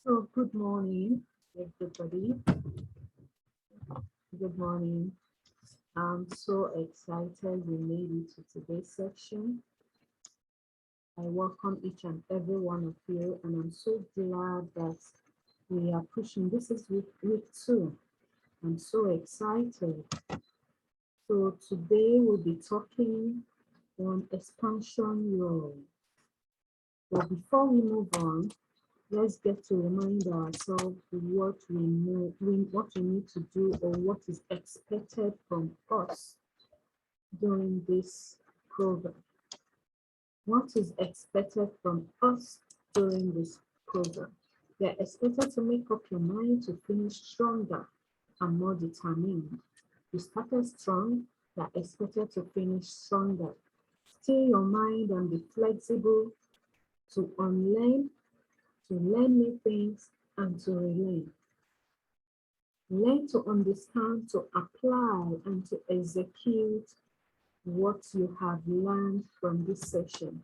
So, good morning, everybody. Good morning. I'm so excited we made it to today's section. I welcome each and every one of you, and I'm so glad that we are pushing. This is week two. I'm so excited. So, today we'll be talking on expansion role. But before we move on, let's get to remind ourselves what we know, what we need to do, or what is expected from us during this program. What is expected from us during this program? You're expected to make up your mind to finish stronger and more determined. You started strong, you're expected to finish stronger. Stay your mind and be flexible to unlearn, to learn new things, and to relearn. Learn to understand, to apply, and to execute what you have learned from this session.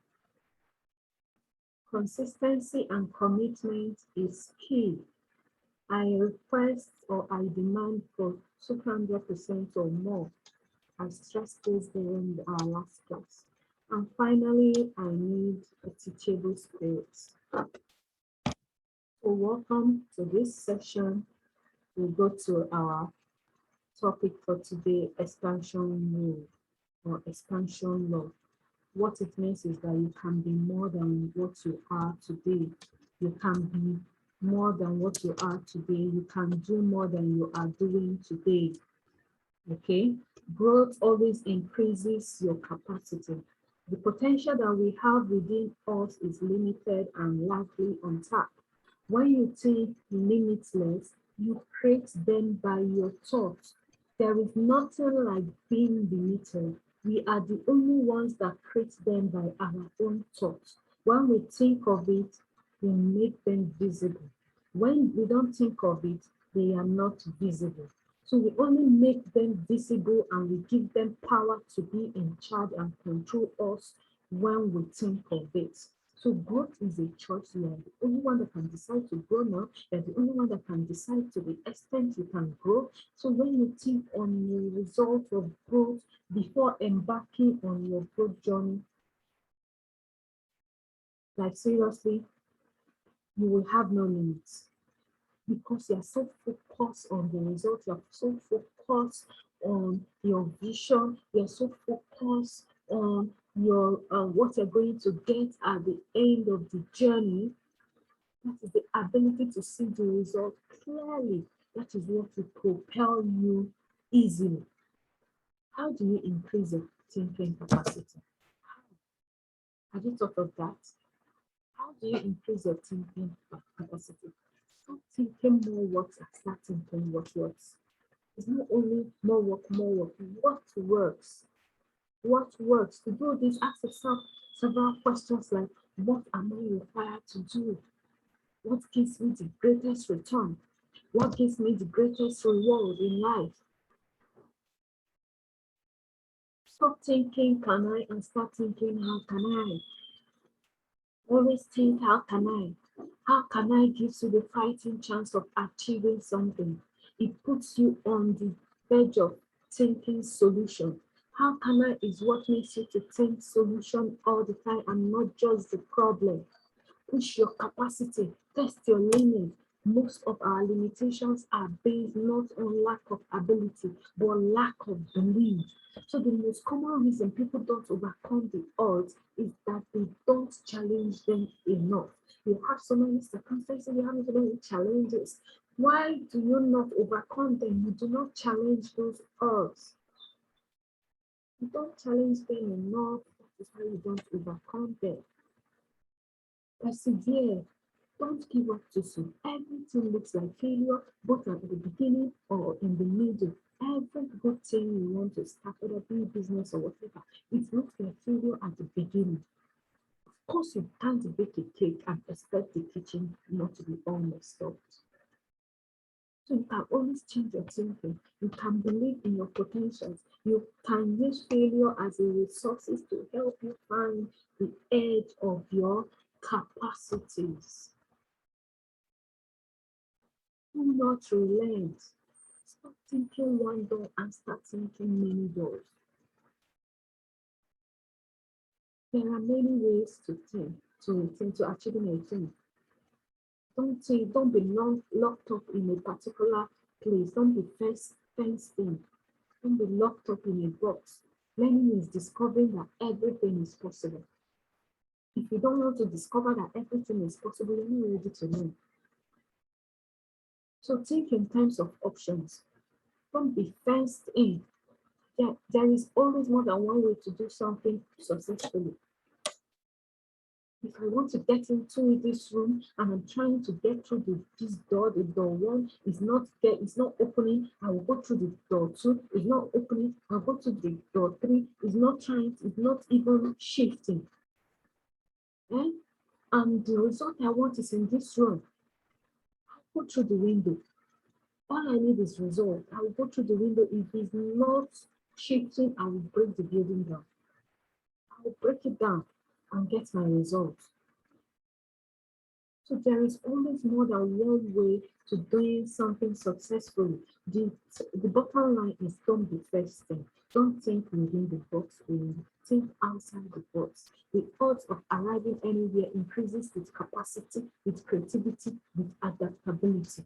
Consistency and commitment is key. I request or I demand for 200% or more. I stressed this during our last class. And finally, I need a teachable spirit. So welcome to this session. We'll go to our topic for today, expansion rule or expansion law. What it means is that you can be more than what you are today. You can be more than what you are today. You can do more than you are doing today. Okay? Growth always increases your capacity. The potential that we have within us is limited and largely untapped. When you think limitless, you create them by your thoughts. There is nothing like being limited. We are the only ones that create them by our own thoughts. When we think of it, we make them visible. When we don't think of it, they are not visible. So we only make them visible and we give them power to be in charge and control us when we think of it. So growth is a choice. You are the only one that can decide to grow now. You're the only one that can decide to the extent you can grow. So when you think on the result of growth before embarking on your growth journey, like seriously, you will have no limits because you're so focused on the result, you're so focused on your vision, you're so focused on your what you're going to get at the end of the journey. That is the ability to see the result clearly. That is what will propel you easily. How do you increase your thinking capacity? Have you thought of that? How do you increase your thinking capacity? Start thinking more works and start thinking what works. It's not only more work, more work. What works? What works? To do this, ask yourself several questions like, what am I required to do? What gives me the greatest return? What gives me the greatest reward in life? Stop thinking, can I, and start thinking, how can I? Always think, how can I? How can I give you the fighting chance of achieving something? It puts you on the verge of thinking solution. How can I is what makes you to think solution all the time and not just the problem. Push your capacity, test your limit. Most of our limitations are based not on lack of ability, but lack of belief. So the most common reason people don't overcome the odds is that they don't challenge them enough. You have so many circumstances, you have so many challenges. Why do you not overcome them? You do not challenge those odds. You don't challenge them enough. That is why you don't overcome them. Persevere. Don't give up too soon. Everything looks like failure, both at the beginning or in the middle. Every good thing you want to start, whether be business or whatever, it looks like failure at the beginning. Of course, you can't bake a cake and expect the kitchen not to be all messed up. So you can always change your thinking. You can believe in your potentials. You can use failure as a resources to help you find the edge of your capacities. Do not relent. Stop thinking one door and start thinking many doors. There are many ways to think, to achieving a thing. Don't be locked up in a particular place. Don't be fenced in. Don't be locked up in a box. Learning is discovering that everything is possible. If you don't want to discover that everything is possible, you're not ready to learn. So think in terms of options. Don't be fenced in. There is always more than one way to do something successfully. If I want to get into this room and I'm trying to get through this door, the door one is not there, it's not opening, I will go through the door two, it's not opening, I'll go to the door three, it's not even shifting. Eh? And the result I want is in this room. I'll go through the window. All I need is result. I will go through the window. If it's not shifting, I will break the building down. I will break it down and get my result. So there is always more than one way to doing something successfully. The bottom line is don't be first thing. Don't think within the box, think outside the box. The odds of arriving anywhere increases with capacity, with creativity, with adaptability.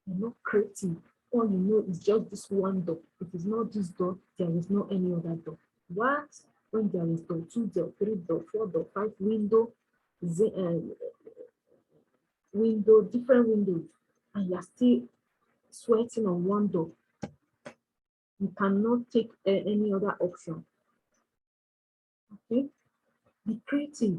You're not creative. All you know is just this one door. If it's not this door, there is no any other door. What? When there is door 2, door 3, door 4, door 5, different windows, and you're still sweating on one door, you cannot take any other option. Okay? Be creative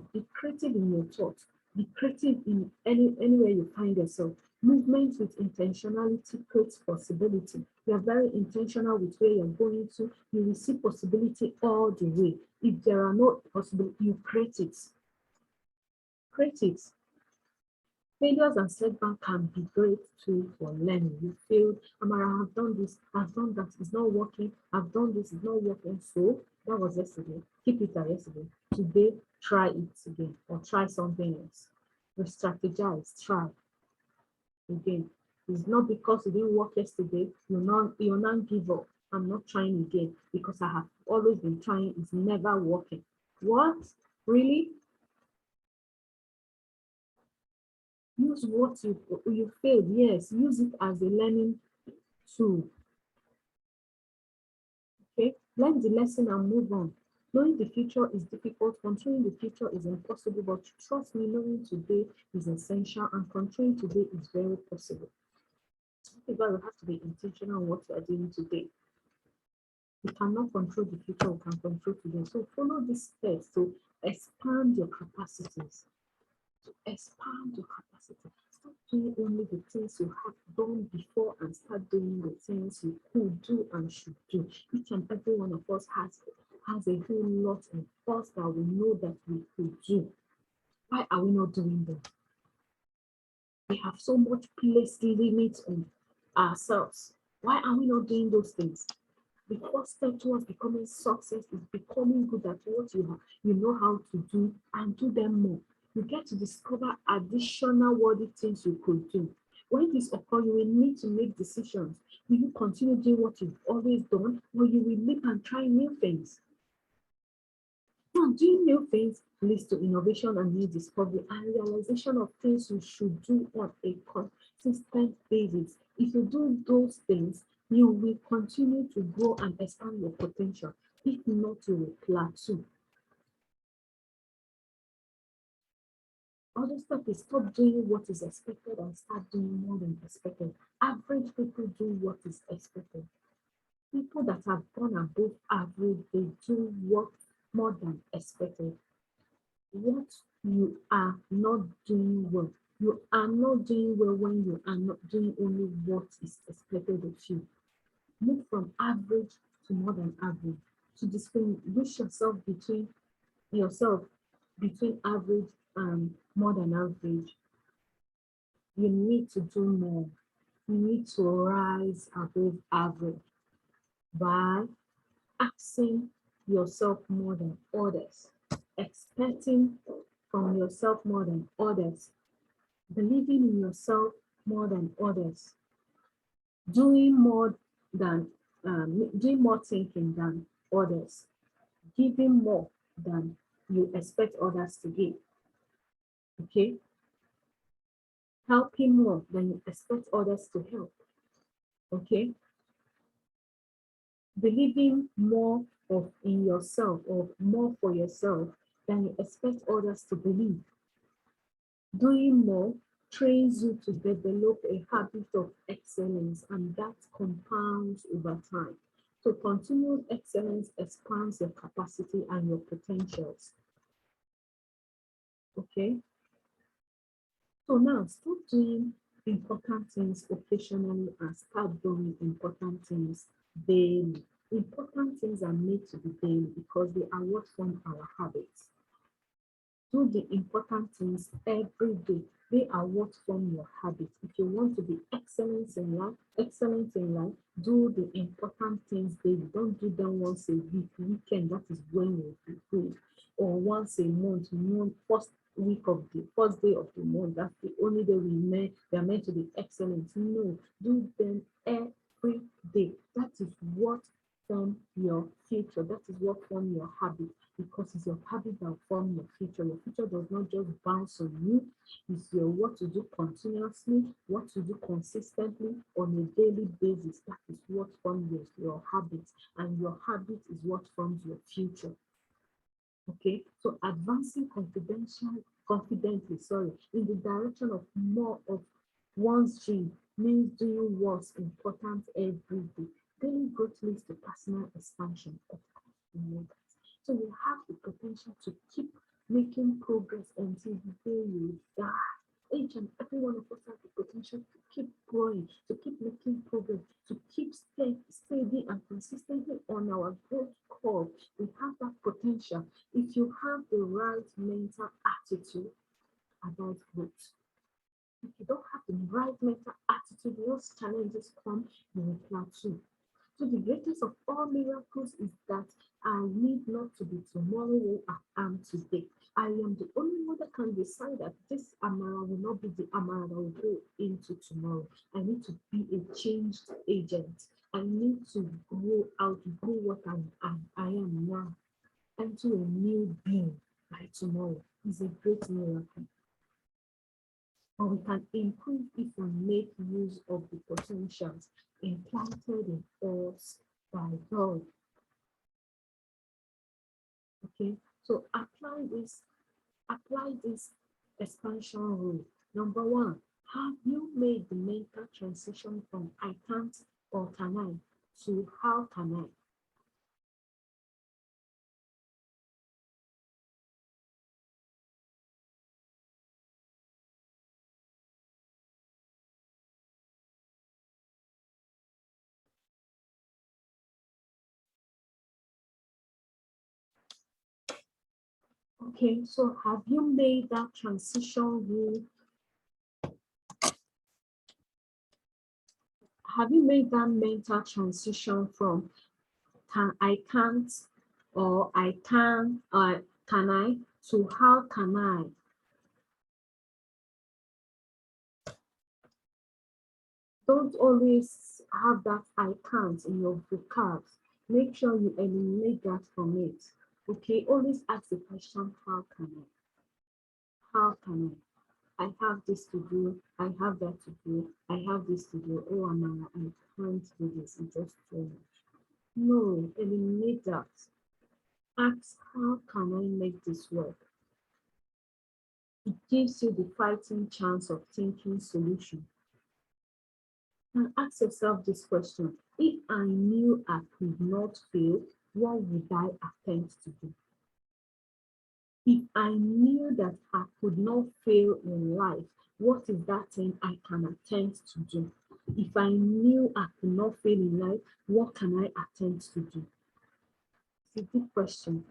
in your thoughts, be creative in anywhere you find yourself. Movement with intentionality creates possibility. You are very intentional with where you're going to, you will see possibility all the way. If there are no possibilities, you create it. Create it. Failures and setbacks can be great tools for learning. You failed, Amara, I've done this, I've done that, it's not working, I've done this, it's not working. So that was yesterday. Keep it at yesterday. Today, try it again or try something else. Re-strategize, try again. It's not because it didn't work yesterday, you'll not give up. I'm not trying again because I have always been trying, it's never working. What? Really? Use what you failed, yes, use it as a learning tool. Okay, learn the lesson and move on. Knowing the future is difficult, controlling the future is impossible, but trust me, knowing today is essential and controlling today is very possible. Because we have to be intentional on what we are doing today. We cannot control the future, we can control today. So follow this steps to expand your capacities. To expand your capacity. Stop doing only the things you have done before and start doing the things you could do and should do. Each and every one of us has a whole lot of us that we know that we could do. Why are we not doing them? We have so much placed limits on ourselves. Why are we not doing those things? The first step towards becoming success is becoming good at what you know how to do and do them more. You get to discover additional worthy things you could do. When this occurs, you will need to make decisions. Will you continue doing what you've always done, or you will leap and try new things? Now, doing new things leads to innovation and new discovery and realization of things you should do on a consistent basis. If you do those things, you will continue to grow and expand your potential. If not, you will plateau. Other stuff is stop doing what is expected and start doing more than expected. Average people do what is expected. People that have gone above average, they do work more than expected. What you are not doing well. You are not doing well when you are not doing only what is expected of you. Move from average to more than average. To distinguish yourself between average and more than average, you need to do more. You need to rise above average by asking yourself more than others, expecting from yourself more than others, believing in yourself more than others, doing more than doing more thinking than others, giving more than you expect others to give. Okay, helping more than you expect others to help. Okay, believing more of in yourself or more for yourself than you expect others to believe. Doing more trains you to develop a habit of excellence, and that compounds over time. So continued excellence expands your capacity and your potentials. Okay, so now stop doing important things occasionally and start doing important things daily. Important things are made to be daily because they are what form our habits. Do the important things every day. They are what form your habits. If you want to be excellent in life, do the important things daily. Don't do them once a week, weekend. That is when you be good. Or once a month, first week of the first day of the month. That's the only day we are meant to be excellent. No, do them every day. That is what form your future. That is what form your habit, because it's your habit that form your future. Your future does not just bounce on you. It's your what to do continuously, what to do consistently on a daily basis. That is what forms your habits, and your habit is what forms your future. Okay, so advancing confidently, in the direction of more of one's dream means doing what's important every day. Daily growth leads to personal expansion. Of course, we know that. So you have the potential to keep making progress until the day you die. Each and every one of us have the potential to keep growing, to keep making progress, to keep steady and consistently on our growth curve. We have that potential if you have the right mental attitude about growth. If you don't have the right mental attitude, once challenges come, you will plateau. So the greatest of all miracles is that I need not to be tomorrow who I am today. I am the only one that can decide that this Amara will not be the Amara that will go into tomorrow. I need to be a changed agent. I need to grow out, grow what I am now into a new being by tomorrow. It's a great miracle. But we can improve if we make use of the potentials implanted in us by God. Okay, so apply this expansion rule. Number one, have you made the mental transition from I can't or can I to how can I? Okay, so have you made that transition rule? Have you made that mental transition from I can't or I can I to how can I? Don't always have that I can't in your vocab. Make sure you eliminate that from it. Okay, always ask the question, how can I? How can I? I have this to do, I have that to do, I have this to do. Oh, Amara, I can't do this, it's just too much. No, eliminate that. Ask, how can I make this work? It gives you the fighting chance of thinking solution. And ask yourself this question: if I knew I could not fail, what would I attempt to do? If I knew that I could not fail in life, what is that thing I can attempt to do? If I knew I could not fail in life, what can I attempt to do? It's a good question.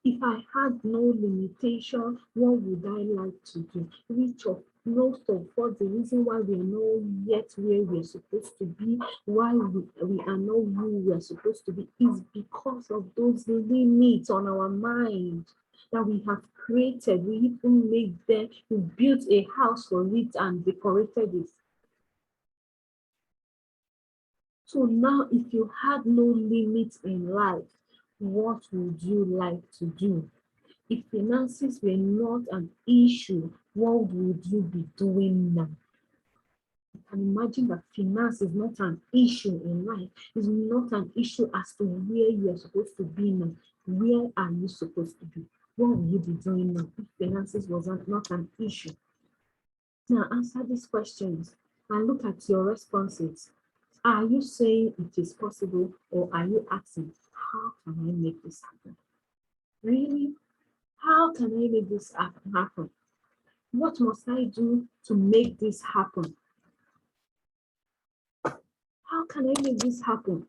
If I had no limitation, what would I like to do? Which of most of us, the reason why we are not yet where we're supposed to be, why we are not who we're supposed to be, is because of those limits on our mind that we have created. We even made them, we built a house for it and decorated it. So now, if you had no limits in life, what would you like to do? If finances were not an issue, what would you be doing now? You can imagine that finance is not an issue in life. It's not an issue as to where you are supposed to be now. Where are you supposed to be? What will you be doing now if finances was not an issue? Now answer these questions and look at your responses. Are you saying it is possible, or are you asking, how can I make this happen? Really? How can I make this happen? What must I do to make this happen? How can I make this happen?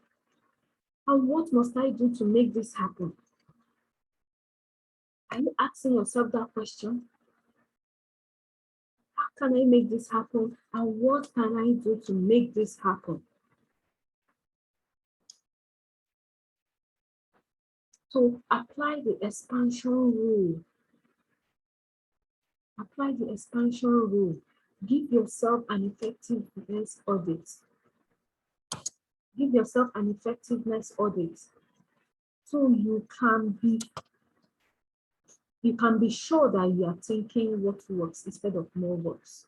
And what must I do to make this happen? Are you asking yourself that question? How can I make this happen? And what can I do to make this happen? So apply the expansion rule. Apply the expansion rule. Give yourself an effectiveness audit. Give yourself an effectiveness audit so you can be sure that you are thinking what works instead of more works.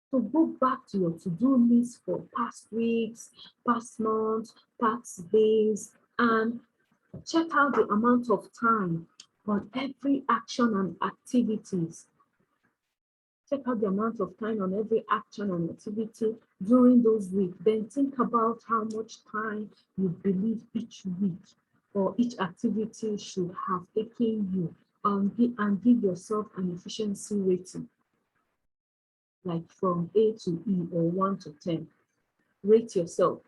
So go back to your to-do list for past weeks, past months, past days, and check out the amount of time on every action and activities. Check out the amount of time on every action and activity during those weeks. Then think about how much time you believe each week or each activity should have taken you, and give yourself an efficiency rating, like from A to E or 1 to 10. Rate yourself.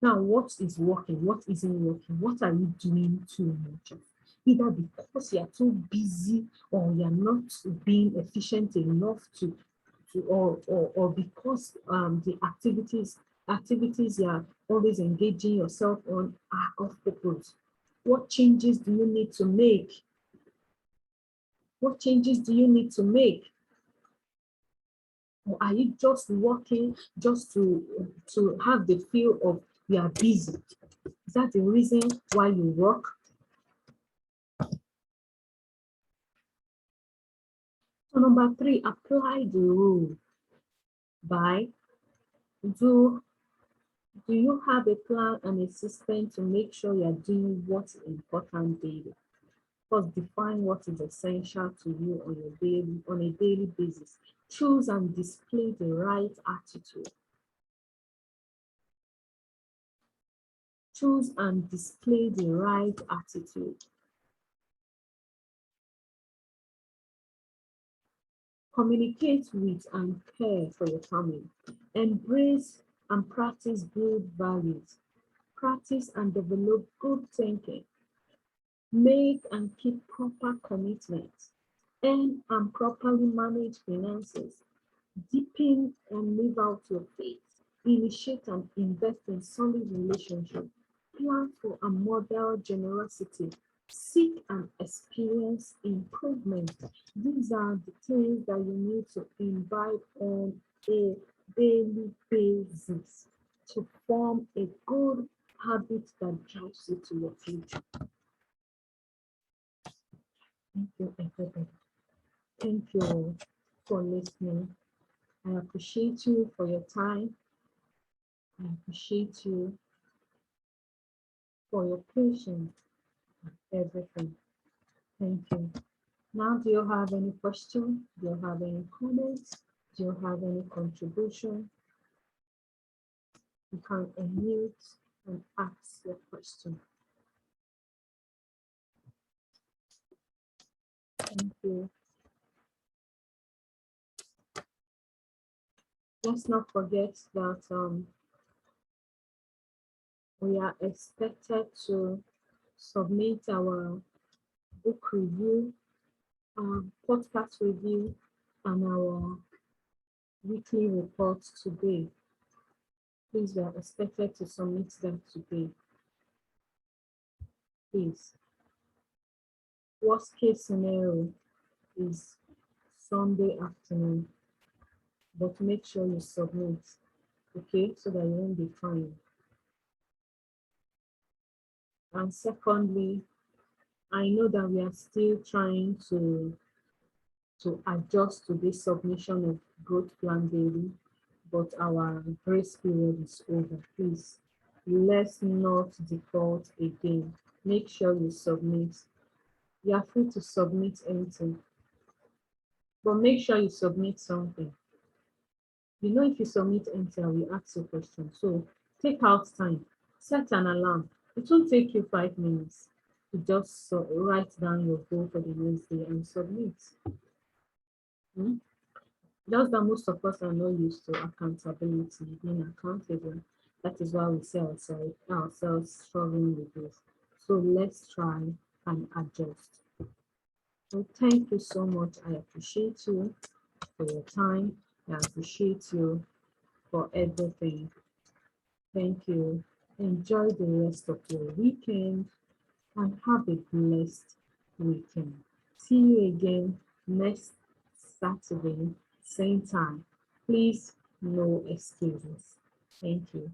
Now, what is working? What isn't working? What are you doing too much of? Either because you're too busy or you're not being efficient enough or because the activities you're always engaging yourself on are off purpose. What changes do you need to make? What changes do you need to make? Or are you just working just to have the feel of you are busy? Is that the reason why you work? So number 3, apply the rule by do you have a plan and a system to make sure you're doing what's important daily? First, define what is essential to you on a daily basis. Choose and display the right attitude. Choose and display the right attitude. Communicate with and care for your family. Embrace and practice good values. Practice and develop good thinking. Make and keep proper commitments. Earn and properly manage finances. Deepen and live out your faith. Initiate and invest in solid relationships. Plan for and model generosity. Seek and experience improvement. These are the things that you need to imbibe on a daily basis to form a good habit that drives you to your future. Thank you, everybody. Thank you for listening. I appreciate you for your time. I appreciate you for your patience and everything. Thank you. Now, do you have any questions? Do you have any comments? Do you have any contribution? You can unmute and ask your question. Thank you. Let's not forget that we are expected to submit our book review, podcast review, and our weekly reports today. Please, we are expected to submit them today. Please. Worst case scenario is Sunday afternoon, but make sure you submit. okay, so that you won't be fined. And secondly, I know that we are still trying to adjust to this submission of growth plan daily, but our grace period is over. Please, let's not default again. Make sure you submit. You are free to submit anything, but make sure you submit something. You know, if you submit anything, we ask you a question. So take out time, set an alarm. It won't take you 5 minutes to just write down your goal for the next day and submit. Hmm? Just that most of us are not used to accountability, being accountable. That is why we see ourselves struggling with this. So let's try and adjust. So thank you so much. I appreciate you for your time. I appreciate you for everything. Thank you. Enjoy the rest of your weekend and have a blessed weekend. See you again next Saturday, same time. Please, no excuses. Thank you.